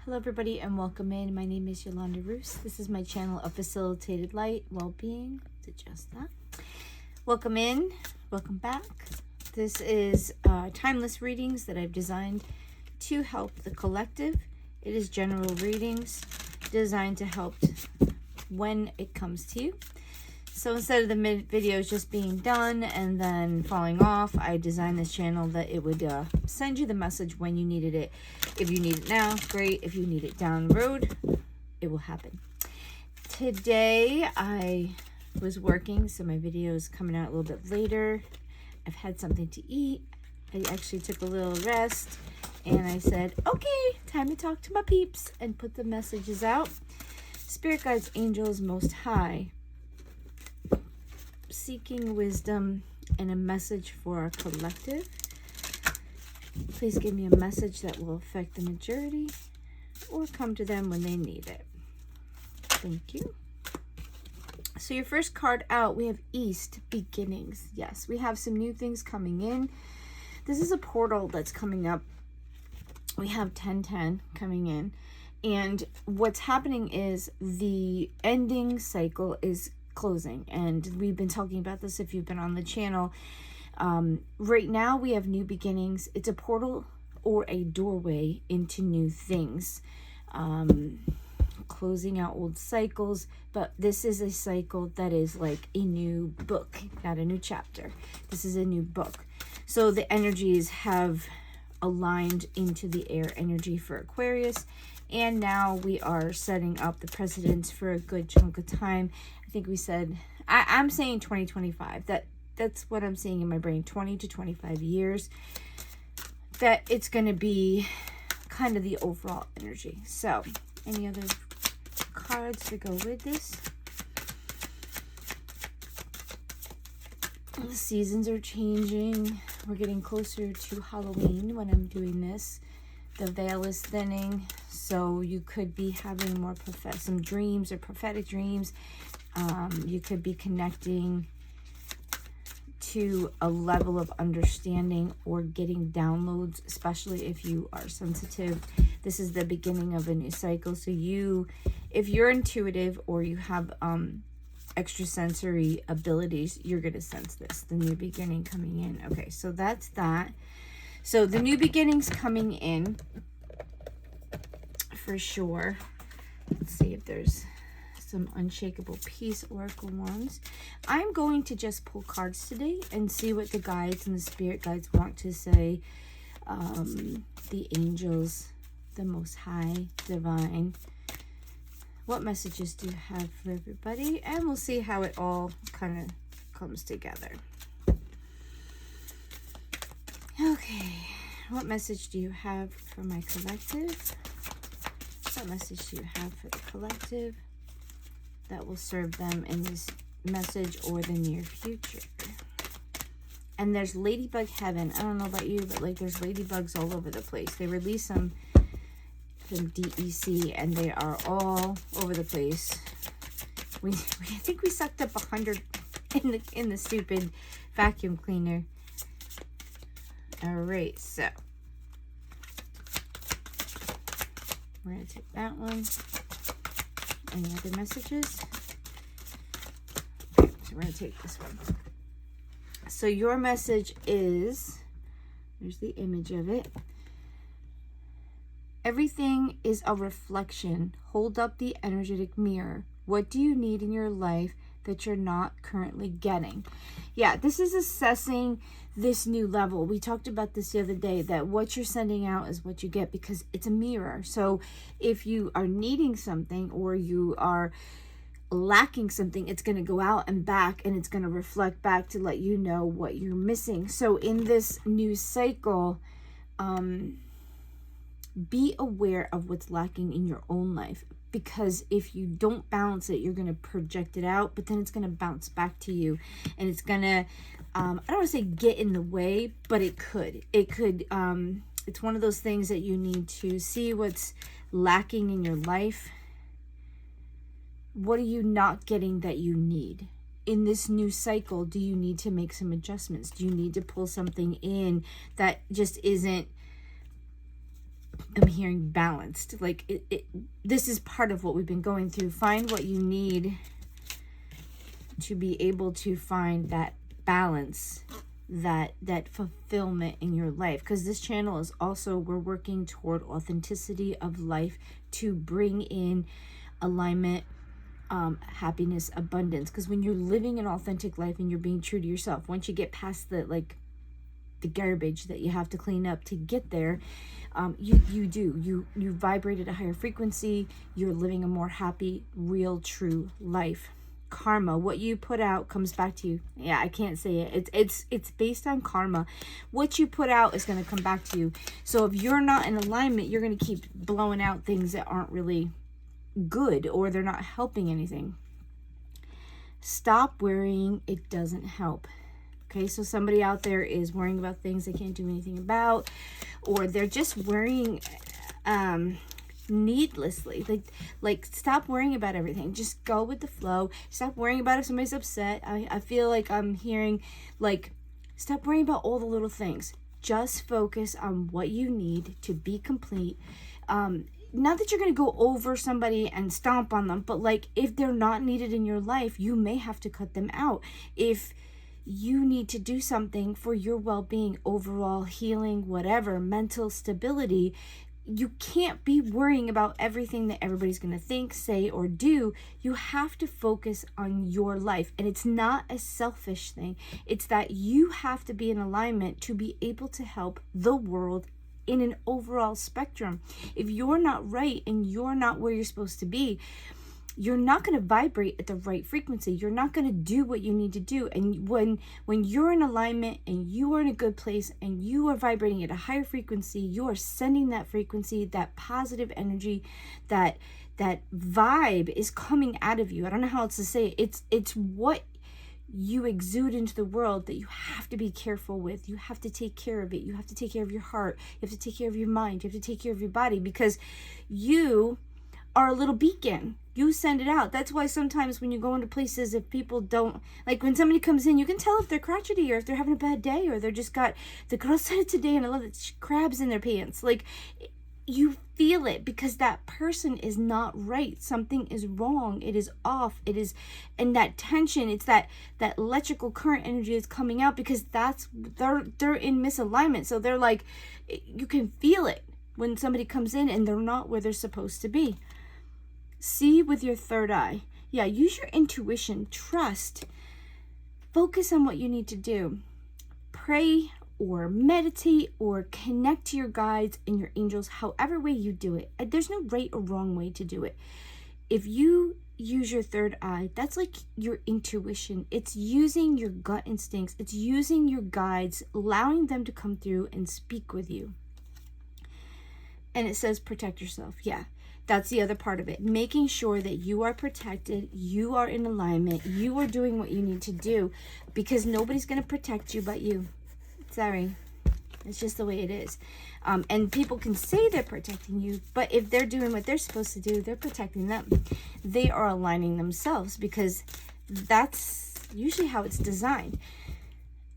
Hello everybody and welcome in. My name is Yolanda Roos. This is my channel of Facilitated Light Well-Being. To just that. Welcome in. Welcome back. This is timeless readings that I've designed to help the collective. It is general readings designed to help when it comes to you. So instead of the videos just being done and then falling off, I designed this channel that it would send you the message when you needed it. If you need it now, great. If you need it down the road, it will happen. Today I was working, so my video is coming out a little bit later. I've had something to eat. I actually took a little rest and I said, okay, time to talk to my peeps and put the messages out. Spirit guides, angels, most high, seeking wisdom and a message for our collective. Please give me a message that will affect the majority or come to them when they need it. Thank you. So your first card out, we have East Beginnings. Yes, we have some new things coming in. This is a portal that's coming up. We have 1010 coming in. And what's happening is the ending cycle is closing, and we've been talking about this if you've been on the channel. Right now we have new beginnings. It's a portal or a doorway into new things, closing out old cycles, but this is a cycle that is like a new book, not a new chapter. This is a new book. So the energies have aligned into the air energy for Aquarius, and now we are setting up the precedents for a good chunk of time. I think we said, I'm saying 2025. That's what I'm seeing in my brain, 20 to 25 years. That it's going to be kind of the overall energy. So, any other cards to go with this? The seasons are changing. We're getting closer to Halloween when I'm doing this. The veil is thinning, so you could be having more some dreams or prophetic dreams. You could be connecting to a level of understanding or getting downloads, especially if you are sensitive. This is the beginning of a new cycle. So if you're intuitive or you have extrasensory abilities, you're going to sense this, the new beginning coming in. Okay, so that's that. So the new beginnings coming in for sure. Let's see if there's some unshakable peace oracle ones. I'm going to just pull cards today and see what the guides and the spirit guides want to say. The angels, the most high, divine. What messages do you have for everybody? And we'll see how it all kind of comes together. Okay, what message do you have for my collective? What message do you have for the collective that will serve them in this message or the near future? And there's Ladybug Heaven. I don't know about you, but like there's ladybugs all over the place. They release them from DEC and they are all over the place. I think we sucked up 100 in the stupid vacuum cleaner. All right, so we're going to take that one. Any other messages? Okay, so we're going to take this one. So your message is, there's the image of it. Everything is a reflection. Hold up the energetic mirror. What do you need in your life that you're not currently getting? Yeah, this is assessing this new level. We talked about this the other day, that what you're sending out is what you get because it's a mirror. So if you are needing something or you are lacking something, it's going to go out and back and it's going to reflect back to let you know what you're missing. So in this new cycle, be aware of what's lacking in your own life, because if you don't balance it, you're going to project it out, but then it's going to bounce back to you, and it's going to I don't want to say get in the way, but it could it's one of those things that you need to see what's lacking in your life. What are you not getting that you need in this new cycle? Do you need to make some adjustments? Do you need to pull something in that just isn't I'm hearing balanced. Like this is part of what we've been going through. Find what you need to be able to find that balance, that fulfillment in your life. Because this channel is also, we're working toward authenticity of life to bring in alignment, happiness, abundance. Because when you're living an authentic life and you're being true to yourself, once you get past the garbage that you have to clean up to get there, you vibrate at a higher frequency. You're living a more happy, real, true life. Karma, what you put out comes back to you. Yeah, I can't say it. It's based on karma. What you put out is going to come back to you. So if you're not in alignment, you're going to keep blowing out things that aren't really good, or they're not helping anything. Stop worrying. It doesn't help. Okay, so somebody out there is worrying about things they can't do anything about, or they're just worrying needlessly. Like stop worrying about everything. Just go with the flow. Stop worrying about if somebody's upset. I feel like I'm hearing, like, stop worrying about all the little things. Just focus on what you need to be complete. Not that you're going to go over somebody and stomp on them, but like, if they're not needed in your life, you may have to cut them out. If you need to do something for your well-being, overall healing, whatever, mental stability, you can't be worrying about everything that everybody's going to think, say, or do. You have to focus on your life. And it's not a selfish thing. It's that you have to be in alignment to be able to help the world in an overall spectrum. If you're not right and you're not where you're supposed to be, you're not going to vibrate at the right frequency. You're not going to do what you need to do. And when you're in alignment and you are in a good place and you are vibrating at a higher frequency, you are sending that frequency, that positive energy, that vibe is coming out of you. I don't know how else to say it. It's what you exude into the world that you have to be careful with. You have to take care of it. You have to take care of your heart. You have to take care of your mind. You have to take care of your body, because you are a little beacon. You send it out. That's why sometimes when you go into places, if people don't, like when somebody comes in, you can tell if they're crotchety or if they're having a bad day, or they're just got, the girl said it today and I love it, crabs in their pants. Like, you feel it because that person is not right. Something is wrong. It is off. It is, and that tension, it's that electrical current energy is coming out, because they're in misalignment. So they're like, you can feel it when somebody comes in and they're not where they're supposed to be. See with your third eye. Yeah, use your intuition. Trust. Focus on what you need to do. Pray or meditate or connect to your guides and your angels, however way you do it. There's no right or wrong way to do it. If you use your third eye, that's like your intuition. It's using your gut instincts. It's using your guides, allowing them to come through and speak with you. And it says protect yourself. Yeah. That's the other part of it. Making sure that you are protected, you are in alignment, you are doing what you need to do, because nobody's going to protect you but you. Sorry. It's just the way it is. And people can say they're protecting you, but if they're doing what they're supposed to do, they're protecting them. They are aligning themselves, because that's usually how it's designed.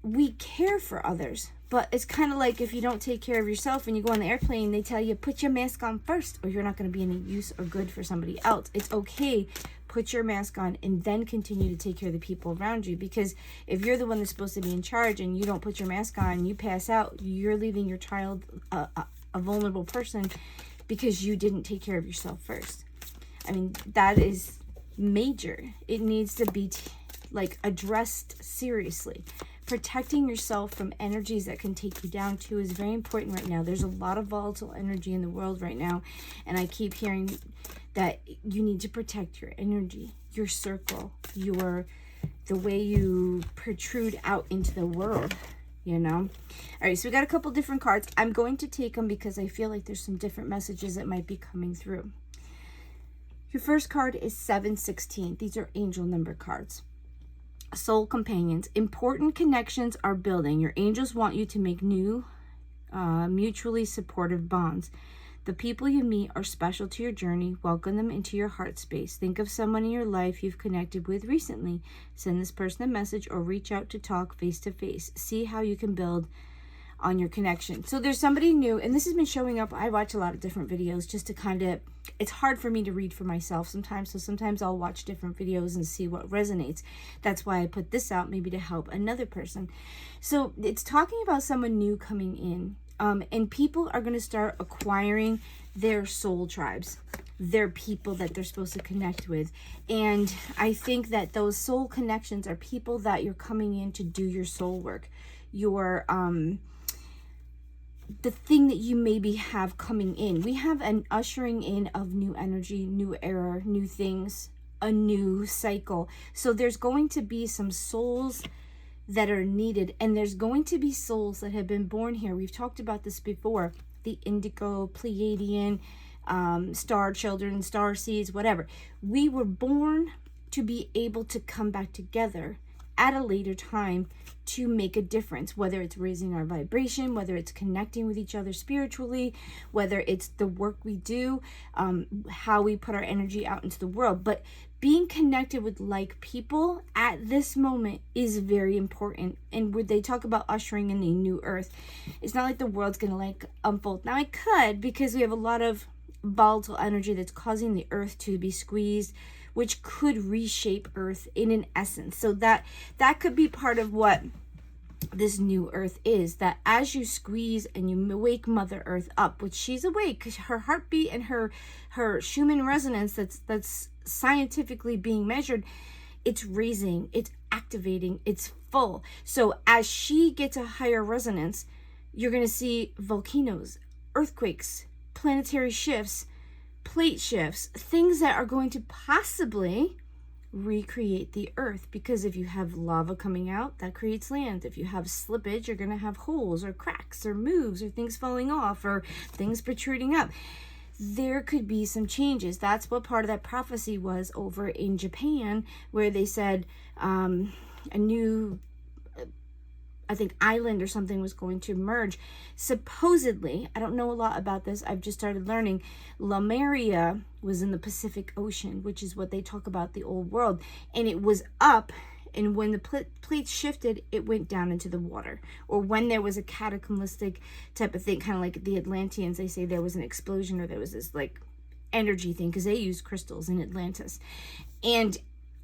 We care for others, but it's kind of like if you don't take care of yourself when you go on the airplane, they tell you put your mask on first or you're not going to be any use or good for somebody else. It's okay, put your mask on and then continue to take care of the people around you, because if you're the one that's supposed to be in charge and you don't put your mask on and you pass out, you're leaving your child a vulnerable person because you didn't take care of yourself first. I mean, that is major. It needs to be addressed seriously. Protecting yourself from energies that can take you down too is very important right now. There's a lot of volatile energy in the world right now, and I keep hearing that you need to protect your energy, your circle, the way you protrude out into the world, you know. All right, so we got a couple different cards. I'm going to take them because I feel like there's some different messages that might be coming through. Your first card is 716. These are angel number cards. Soul companions. Important connections are building. Your angels want you to make new, mutually supportive bonds. The people you meet are special to your journey. Welcome them into your heart space. Think of someone in your life you've connected with recently. Send this person a message or reach out to talk face to face. See how you can build on your connection. So there's somebody new, and this has been showing up. I watch a lot of different videos just to kind of, it's hard for me to read for myself sometimes. So sometimes I'll watch different videos and see what resonates. That's why I put this out, maybe to help another person. So it's talking about someone new coming in. And people are going to start acquiring their soul tribes, their people that they're supposed to connect with. And I think that those soul connections are people that you're coming in to do your soul work, your the thing that you maybe have coming in. We have an ushering in of new energy, new era, new things, a new cycle. So there's going to be some souls that are needed, and there's going to be souls that have been born here. We've talked about this before, the indigo, Pleiadian, star children, star seeds, whatever. We were born to be able to come back together at a later time to make a difference, whether it's raising our vibration, whether it's connecting with each other spiritually, whether it's the work we do, how we put our energy out into the world. But being connected with like people at this moment is very important. And when they talk about ushering in a new earth, it's not like the world's gonna like unfold. Now it could, because we have a lot of volatile energy that's causing the earth to be squeezed, which could reshape earth in an essence. So that could be part of what this new earth is, that as you squeeze and you wake Mother Earth up, which she's awake, her heartbeat and her Schumann resonance that's scientifically being measured, it's raising, it's activating, it's full. So as she gets a higher resonance, you're going to see volcanoes, earthquakes, planetary shifts, plate shifts, things that are going to possibly recreate the earth. Because if you have lava coming out, that creates land. If you have slippage, you're going to have holes or cracks or moves or things falling off or things protruding up. There could be some changes. That's what part of that prophecy was over in Japan, where they said a new, I think, island or something was going to emerge. Supposedly, I don't know a lot about this, I've just started learning, Lemuria was in the Pacific Ocean, which is what they talk about, the old world, and it was up, and when the plates shifted, it went down into the water. Or when there was a cataclysmic type of thing, kind of like the Atlanteans, they say there was an explosion, or there was this like energy thing, because they used crystals in Atlantis. And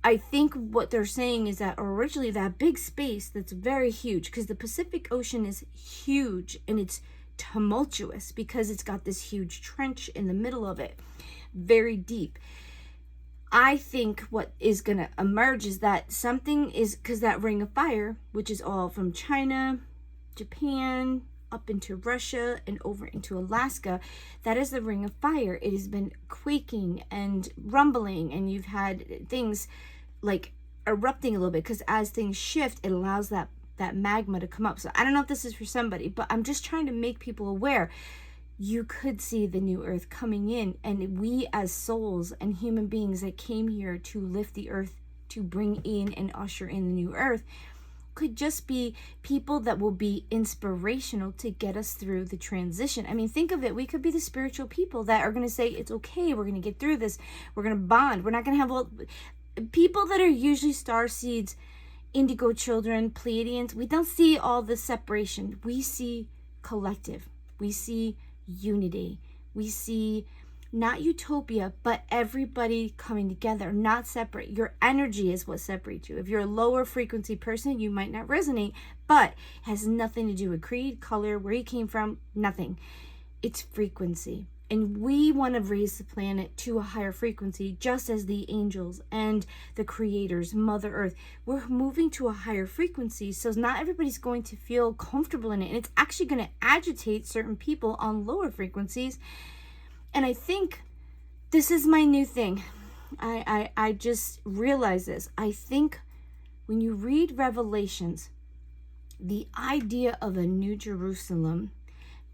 I think what they're saying is that originally that big space that's very huge, because the Pacific Ocean is huge and it's tumultuous because it's got this huge trench in the middle of it, very deep. I think what is going to emerge is that something is, because that ring of fire, which is all from China, Japan, up into Russia and over into Alaska, that is the ring of fire. It has been quaking and rumbling, and you've had things like erupting a little bit, because as things shift, it allows that magma to come up. So I don't know if this is for somebody, but I'm just trying to make people aware. You could see the new earth coming in, and we as souls and human beings that came here to lift the earth, to bring in and usher in the new earth, could just be people that will be inspirational to get us through the transition. I mean, think of it. We could be the spiritual people that are going to say, it's okay, we're going to get through this, we're going to bond, we're not going to have all people that are usually star seeds, indigo children, Pleiadians. We don't see all the separation. We see collective, we see unity, we see not utopia, but everybody coming together, not separate. Your energy is what separates you. If you're a lower frequency person, you might not resonate, but it has nothing to do with creed, color, where you came from, nothing. It's frequency. And we want to raise the planet to a higher frequency, just as the angels and the creators, Mother Earth. We're moving to a higher frequency, so not everybody's going to feel comfortable in it. And it's actually going to agitate certain people on lower frequencies. And I think this is my new thing. I just realized this. I think when you read Revelations, the idea of a New Jerusalem,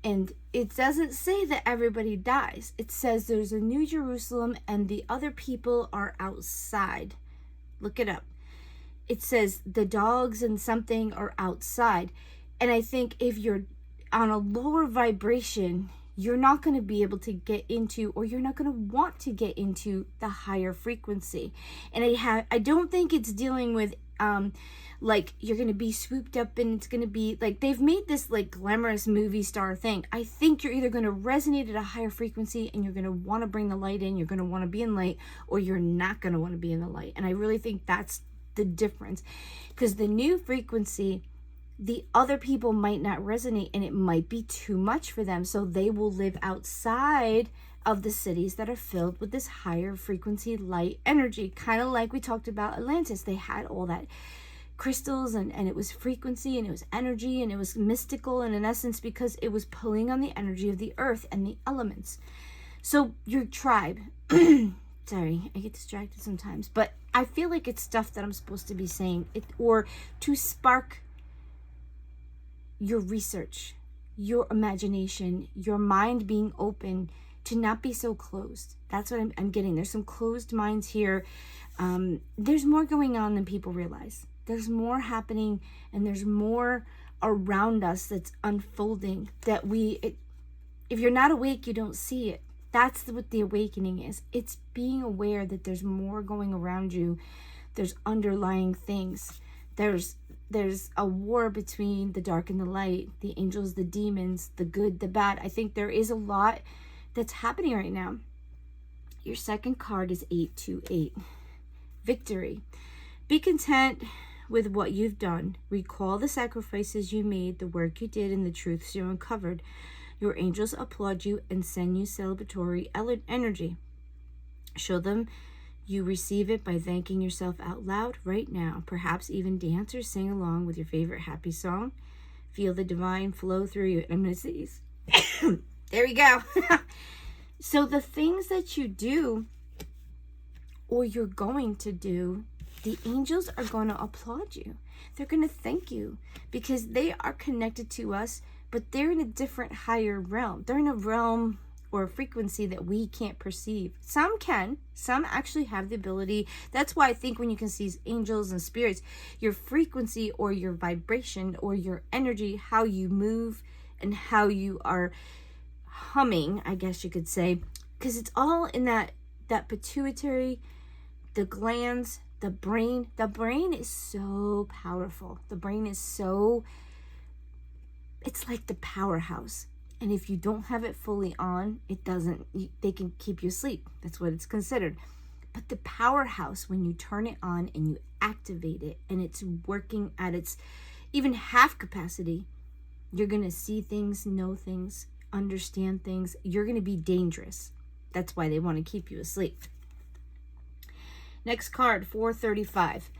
and it doesn't say that everybody dies. It says there's a New Jerusalem and the other people are outside. Look it up. It says the dogs and something are outside. And I think if you're on a lower vibration, you're not going to be able to get into, or you're not going to want to get into the higher frequency. And I don't think it's dealing with like you're going to be swooped up and it's going to be like, they've made this like glamorous movie star thing. I think you're either going to resonate at a higher frequency and you're going to want to bring the light in, you're going to want to be in light, or you're not going to want to be in the light. And I really think that's the difference, because the new frequency, the other people might not resonate and it might be too much for them. So they will live outside of the cities that are filled with this higher frequency light energy. Kind of like we talked about Atlantis. They had all that crystals and it was frequency and it was energy and it was mystical, and in essence because it was pulling on the energy of the earth and the elements. So your tribe, sorry, I get distracted sometimes, but I feel like it's stuff that I'm supposed to be saying, it, or to spark your research, your imagination, your mind being open, to not be so closed. That's what I'm getting. There's some closed minds here. There's more going on than people realize. There's more happening, and there's more around us that's unfolding that if you're not awake, you don't see it. That's what the awakening is. It's being aware that there's more going around you. There's underlying things. There's a war between the dark and the light, the angels, the demons, the good, the bad. I think there is a lot that's happening right now. Your second card is 828. Victory. Be content with what you've done. Recall the sacrifices you made, the work you did, and the truths you uncovered. Your angels applaud you and send you celebratory energy. Show them you receive it by thanking yourself out loud right now. Perhaps even dance or sing along with your favorite happy song. Feel the divine flow through you. I'm going to sneeze. There we go. So the things that you do or you're going to do, the angels are going to applaud you. They're going to thank you because they are connected to us, but they're in a different higher realm. They're in a realm or a frequency that we can't perceive. Some can. Some actually have the ability. That's why I think when you can see angels and spirits, your frequency or your vibration or your energy, how you move and how you are humming, I guess you could say, because it's all in that pituitary, the glands, the brain. The brain is so powerful. The brain is so, it's like the powerhouse. And if you don't have it fully on, they can keep you asleep. That's what it's considered. But the powerhouse, when you turn it on and you activate it and it's working at its even half capacity, you're going to see things, know things, understand things. You're going to be dangerous. That's why they want to keep you asleep. Next card, 435.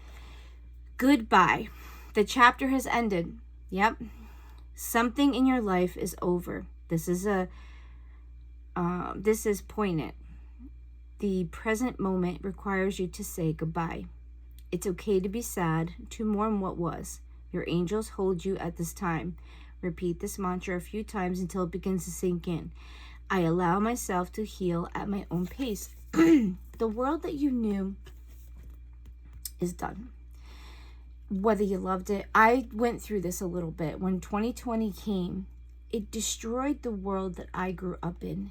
Goodbye. The chapter has ended. Yep. Something in your life is over. This is poignant. The present moment requires you to say goodbye. It's okay to be sad, to mourn what was. Your angels hold you at this time. Repeat this mantra a few times until it begins to sink in. I allow myself to heal at my own pace. The world that you knew is done. Whether you loved it, I went through this a little bit. When 2020 came, it destroyed the world that I grew up in.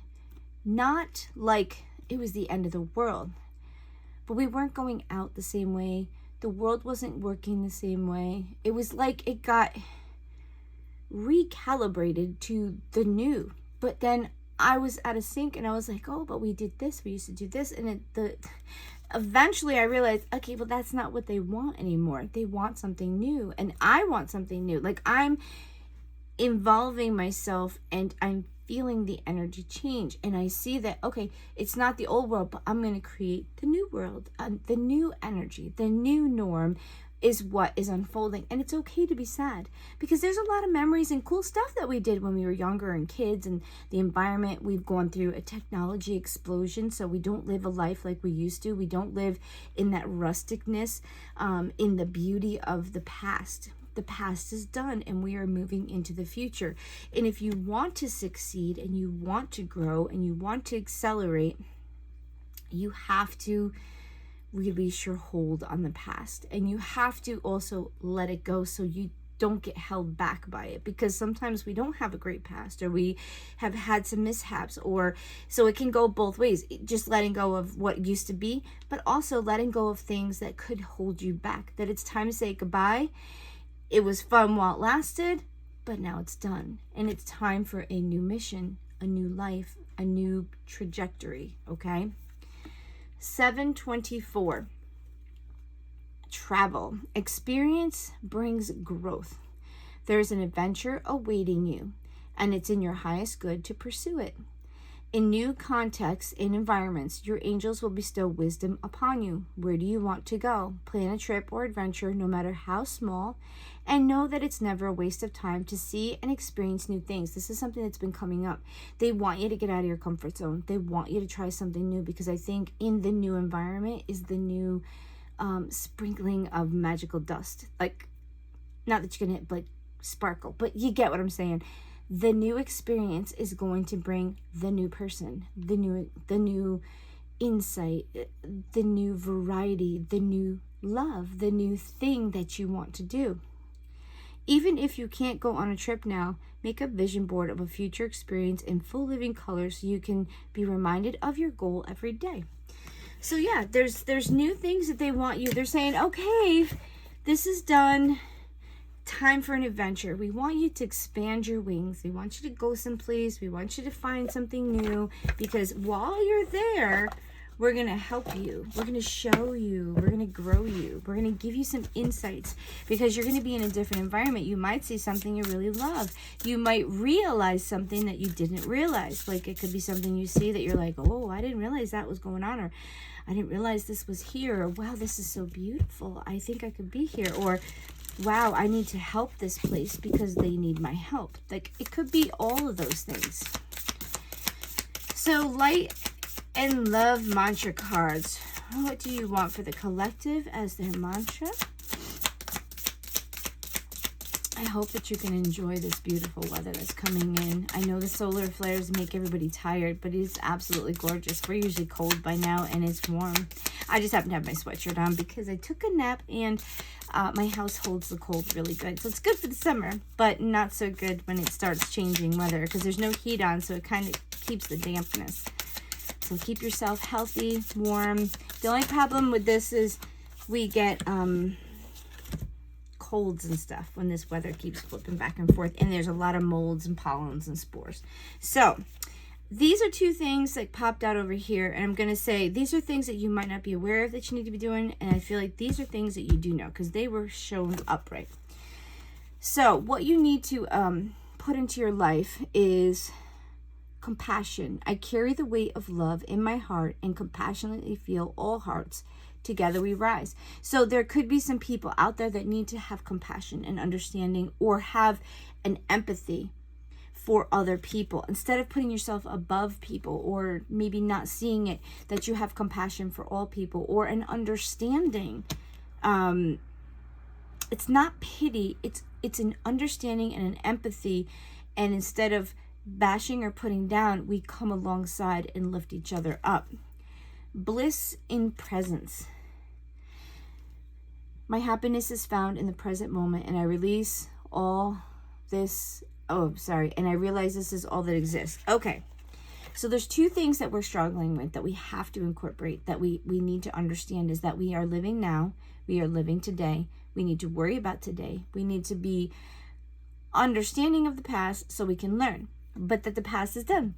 Not like it was the end of the world, but we weren't going out the same way. The world wasn't working the same way. It was like it got recalibrated to the new. But then I was at a sink and I was like, oh, but we did this. We used to do this. And eventually I realized, okay, well, that's not what they want anymore. They want something new. And I want something new. Like, I'm involving myself and I'm feeling the energy change. And I see that, okay, it's not the old world, but I'm going to create the new world. The new energy, the new norm is what is unfolding. And it's okay to be sad because there's a lot of memories and cool stuff that we did when we were younger and kids, and the environment. We've gone through a technology explosion, so we don't live a life like we used to. We don't live in that rusticness, in the beauty of the past. The past is done and we are moving into the future. And if you want to succeed and you want to grow and you want to accelerate, you have to release your hold on the past, and you have to also let it go so you don't get held back by it, because sometimes we don't have a great past, or we have had some mishaps, or so it can go both ways. Just letting go of what used to be, but also letting go of things that could hold you back, that it's time to say goodbye. It was fun while it lasted, but now it's done, and it's time for a new mission, a new life, a new trajectory. Okay. 724. Travel. Experience brings growth. There's an adventure awaiting you, and it's in your highest good to pursue it. In new contexts and environments, your angels will bestow wisdom upon you. Where do you want to go? Plan a trip or adventure, no matter how small, and know that it's never a waste of time to see and experience new things. This is something that's been coming up. They want you to get out of your comfort zone. They want you to try something new, because I think in the new environment is the new sprinkling of magical dust. Like, not that you're gonna like sparkle, but you get what I'm saying. The new experience is going to bring the new person, the new insight, the new variety, the new love, the new thing that you want to do. Even if you can't go on a trip now, make a vision board of a future experience in full living color, so you can be reminded of your goal every day. So yeah, there's new things that they want you. They're saying, okay, this is done. Time for an adventure. We want you to expand your wings. We want you to go someplace. We want you to find something new, because while you're there, we're going to help you. We're going to show you. We're going to grow you. We're going to give you some insights, because you're going to be in a different environment. You might see something you really love. You might realize something that you didn't realize. Like, it could be something you see that you're like, oh, I didn't realize that was going on, or I didn't realize this was here, or wow, this is so beautiful. I think I could be here, or wow, I need to help this place because they need my help. Like, it could be all of those things. So, light and love mantra cards. What do you want for the collective as their mantra? I hope that you can enjoy this beautiful weather that's coming in. I know the solar flares make everybody tired, but it's absolutely gorgeous. We're usually cold by now, and it's warm. I just happen to have my sweatshirt on because I took a nap, and my house holds the cold really good. So it's good for the summer, but not so good when it starts changing weather, because there's no heat on, so it kind of keeps the dampness. So keep yourself healthy, warm. The only problem with this is we get colds and stuff when this weather keeps flipping back and forth, and there's a lot of molds and pollens and spores. So these are two things that popped out over here, and I'm going to say these are things that you might not be aware of that you need to be doing, and I feel like these are things that you do know, because they were shown upright. So what you need to put into your life is compassion. I carry the weight of love in my heart and compassionately feel all hearts. Together we rise. So there could be some people out there that need to have compassion and understanding, or have an empathy for other people, instead of putting yourself above people, or maybe not seeing it that you have compassion for all people, or an understanding. It's not pity, it's an understanding and an empathy, and instead of bashing or putting down, we come alongside and lift each other up. Bliss in presence. My happiness is found in the present moment, and I release all this. And I realize this is all that exists. Okay. So there's two things that we're struggling with that we have to incorporate, that we need to understand, is that we are living now. We are living today. We need to worry about today. We need to be understanding of the past so we can learn, but that the past is done.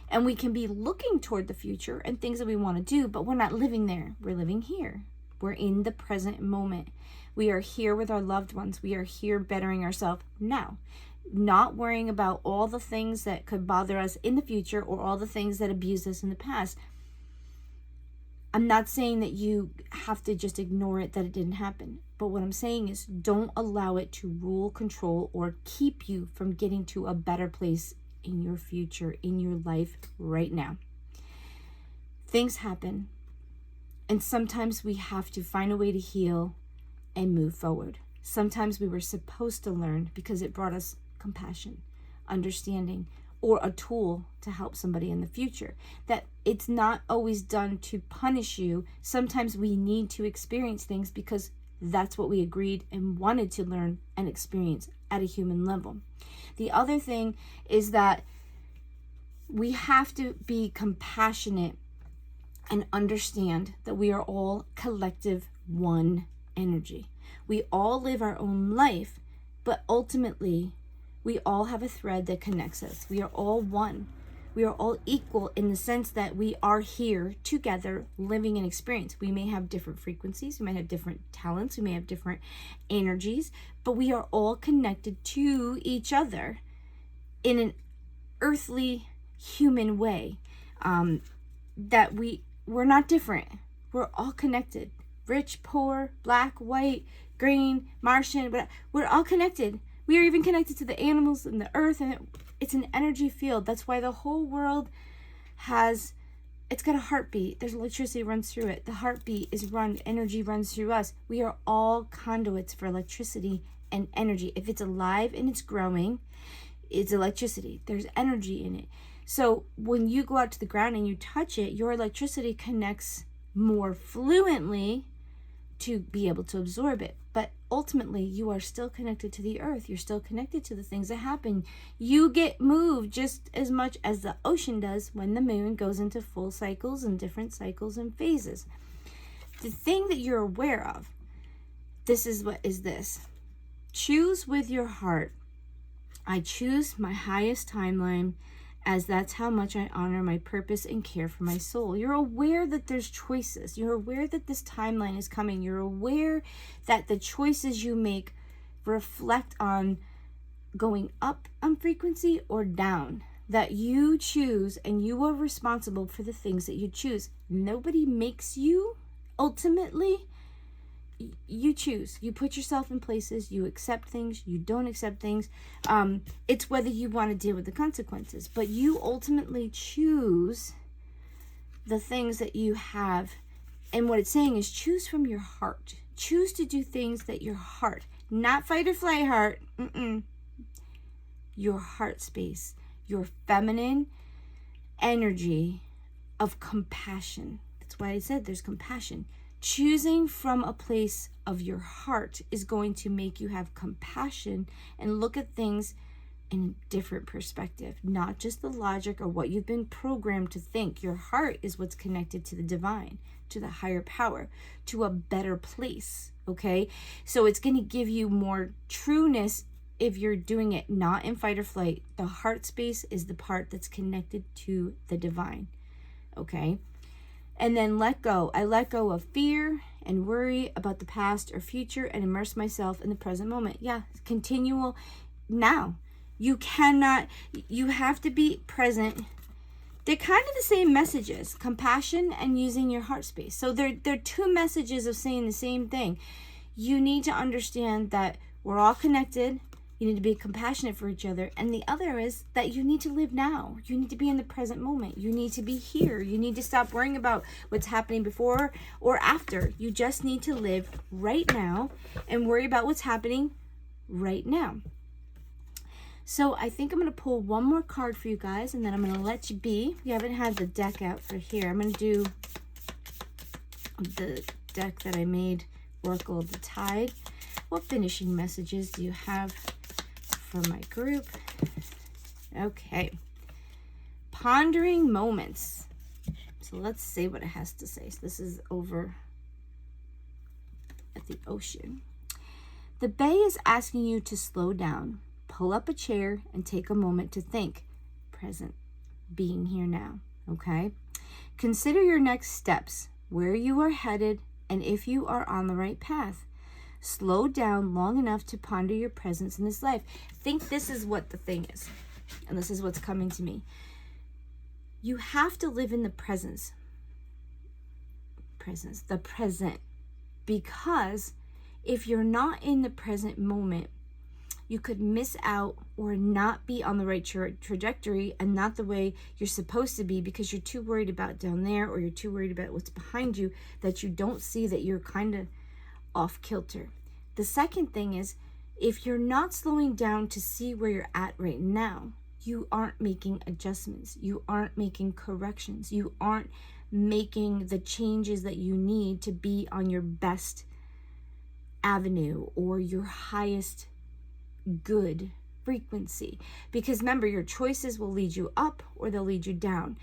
And we can be looking toward the future and things that we want to do, but we're not living there. We're living here. We're in the present moment. We are here with our loved ones. We are here bettering ourselves now, not worrying about all the things that could bother us in the future, or all the things that abused us in the past. I'm not saying that you have to just ignore it, that it didn't happen. But what I'm saying is, don't allow it to rule, control, or keep you from getting to a better place in your future, in your life right now. Things happen, and sometimes we have to find a way to heal and move forward. Sometimes we were supposed to learn because it brought us compassion, understanding, or a tool to help somebody in the future. That it's not always done to punish you. Sometimes we need to experience things because that's what we agreed and wanted to learn and experience at a human level. The other thing is that we have to be compassionate and understand that we are all collective one energy. We all live our own life, but ultimately we all have a thread that connects us. We are all one. We are all equal in the sense that we are here together living an experience. We may have different frequencies, we might have different talents, we may have different energies, but we are all connected to each other in an earthly human way. That we're not different. We're all connected. Rich, poor, black, white, green, Martian, but we're all connected. We are even connected to the animals and the earth, and it's an energy field. That's why the whole world it's got a heartbeat. There's electricity runs through it. The heartbeat is energy runs through us. We are all conduits for electricity and energy. If it's alive and it's growing, it's electricity. There's energy in it. So when you go out to the ground and you touch it, your electricity connects more fluently to be able to absorb it. But ultimately, you are still connected to the earth. You're still connected to the things that happen. You get moved just as much as the ocean does when the moon goes into full cycles and different cycles and phases. The thing that you're aware of, this is what is this. Choose with your heart. I choose my highest timeline, as that's how much I honor my purpose and care for my soul. You're aware that there's choices. You're aware that this timeline is coming. You're aware that the choices you make reflect on going up on frequency or down. That you choose and you are responsible for the things that you choose. Nobody makes you. Ultimately, you choose. You put yourself in places, you accept things, you don't accept things. It's whether you want to deal with the consequences, but you ultimately choose the things that you have. And what it's saying is choose from your heart. Choose to do things that your heart, not fight or flight heart, your heart space, your feminine energy of compassion. That's why I said there's compassion. Choosing from a place of your heart is going to make you have compassion and look at things in a different perspective, not just the logic or what you've been programmed to think. Your heart is what's connected to the divine, to the higher power, to a better place, okay? So it's going to give you more trueness if you're doing it not in fight or flight. The heart space is the part that's connected to the divine, okay? And then let go. I let go of fear and worry about the past or future and immerse myself in the present moment. Yeah, continual now. You have to be present. They're kind of the same messages, compassion and using your heart space. So they're two messages of saying the same thing. You need to understand that we're all connected. You need to be compassionate for each other. And the other is that you need to live now. You need to be in the present moment. You need to be here. You need to stop worrying about what's happening before or after. You just need to live right now and worry about what's happening right now. So I think I'm going to pull one more card for you guys, and then I'm going to let you be. You haven't had the deck out for here. I'm going to do the deck that I made, Oracle of the Tide. What finishing messages do you have for my group? Okay. Pondering moments. So let's see what it has to say. So this is over at the ocean. The bay is asking you to slow down, pull up a chair, and take a moment to think. Present, being here now, okay? Consider your next steps, where you are headed, and if you are on the right path. Slow down long enough to ponder your presence in this life. Think this is what the thing is, and this is what's coming to me. You have to live in the present, because if you're not in the present moment, you could miss out or not be on the right trajectory and not the way you're supposed to be because you're too worried about down there, or you're too worried about what's behind you, that you don't see that you're kind of off kilter. The second thing is, if you're not slowing down to see where you're at right now, you aren't making adjustments. You aren't making corrections. You aren't making the changes that you need to be on your best avenue or your highest good frequency. Because remember, your choices will lead you up or they'll lead you down.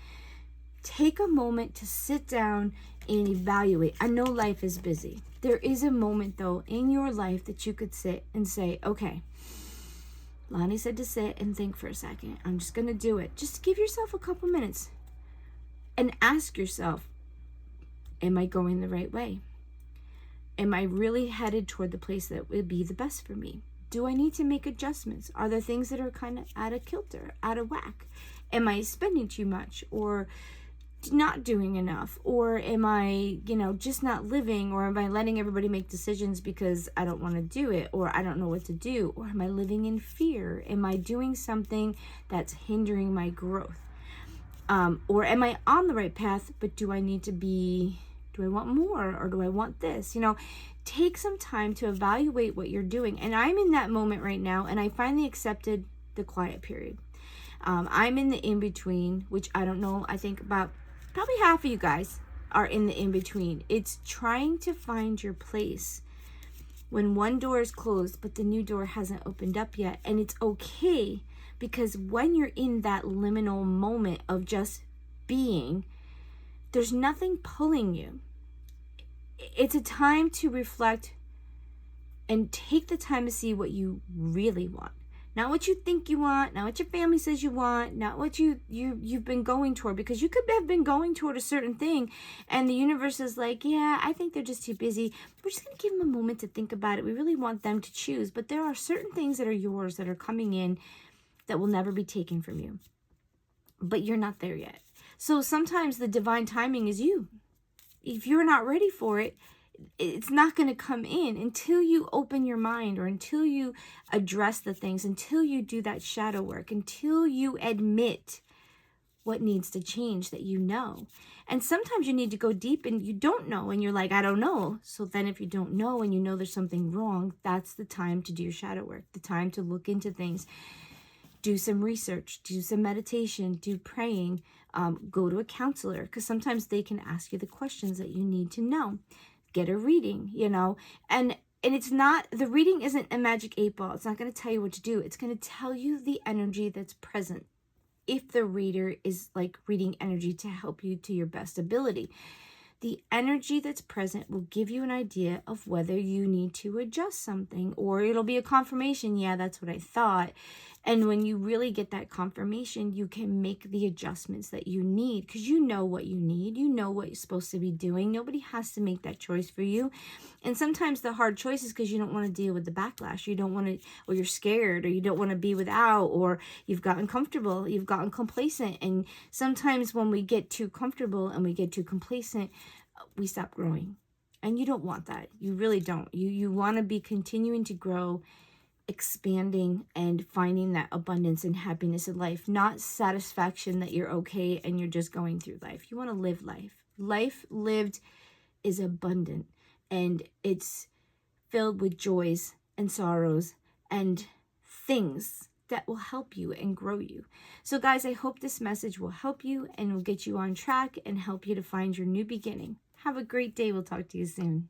Take a moment to sit down and evaluate. I know life is busy. There is a moment though in your life that you could sit and say, okay, Lonnie said to sit and think for a second. I'm just going to do it. Just give yourself a couple minutes and ask yourself, am I going the right way? Am I really headed toward the place that would be the best for me? Do I need to make adjustments? Are there things that are kind of out of kilter, out of whack? Am I spending too much or not doing enough? Or am I, just not living? Or am I letting everybody make decisions because I don't want to do it? Or I don't know what to do? Or am I living in fear? Am I doing something that's hindering my growth? Or am I on the right path, but do I want more or do I want this? Take some time to evaluate what you're doing. And I'm in that moment right now, and I finally accepted the quiet period. I'm in the in-between, which I don't know, I think about probably half of you guys are in the in-between. It's trying to find your place when one door is closed, but the new door hasn't opened up yet. And it's okay, because when you're in that liminal moment of just being, there's nothing pulling you. It's a time to reflect and take the time to see what you really want. Not what you think you want, not what your family says you want, not what you've been going toward, because you could have been going toward a certain thing and the universe is like, yeah, I think they're just too busy. We're just going to give them a moment to think about it. We really want them to choose, but there are certain things that are yours that are coming in that will never be taken from you. But you're not there yet. So sometimes the divine timing is you. If you're not ready for it, it's not going to come in until you open your mind, or until you address the things, until you do that shadow work, until you admit what needs to change that you know. And sometimes you need to go deep and you don't know, and you're like, I don't know. So then if you don't know and you know there's something wrong, that's the time to do your shadow work, the time to look into things. Do some research, do some meditation, do praying, go to a counselor, because sometimes they can ask you the questions that you need to know. Get a reading, and it's not, the reading isn't a magic 8-ball. It's not going to tell you what to do. It's going to tell you the energy that's present, if the reader is like reading energy to help you to your best ability. The energy that's present will give you an idea of whether you need to adjust something, or it'll be a confirmation. Yeah, that's what I thought. And when you really get that confirmation, you can make the adjustments that you need, because you know what you need. You know what you're supposed to be doing. Nobody has to make that choice for you. And sometimes the hard choice is because you don't want to deal with the backlash. You don't want to, or you're scared, or you don't want to be without, or you've gotten comfortable, you've gotten complacent. And sometimes when we get too comfortable and we get too complacent, we stop growing. And you don't want that. You really don't. You want to be continuing to grow, expanding, and finding that abundance and happiness in life, not satisfaction that you're okay and you're just going through life. You want to live life. Life lived is abundant, and it's filled with joys and sorrows and things that will help you and grow you. So guys, I hope this message will help you and will get you on track and help you to find your new beginning. Have a great day. We'll talk to you soon.